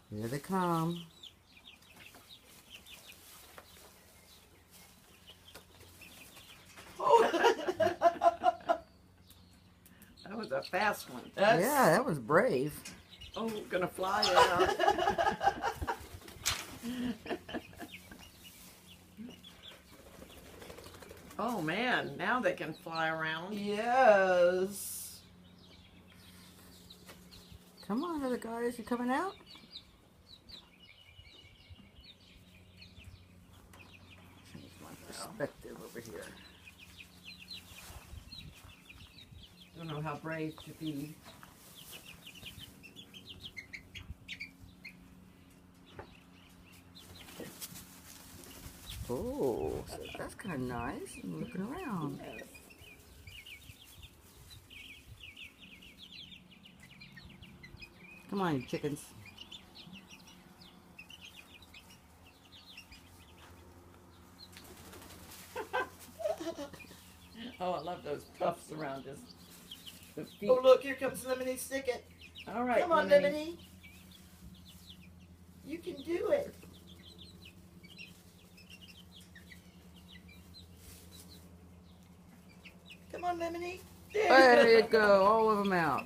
Here they come. Oh. That was a fast one. That's... Yeah, that was brave. Oh, gonna fly out. Oh man, now they can fly around. Yes. Come on, other guys, you coming out? Change my perspective over here. Don't know how brave to be. Oh, so that's kind of nice. I'm looking around. Yes. Come on, you chickens. Oh, I love those puffs around his the feet. Oh, look, here comes Lemony Snicket. All right, Come on, Lemony. You can do it. Come on, Lemony. There you go, all of them out.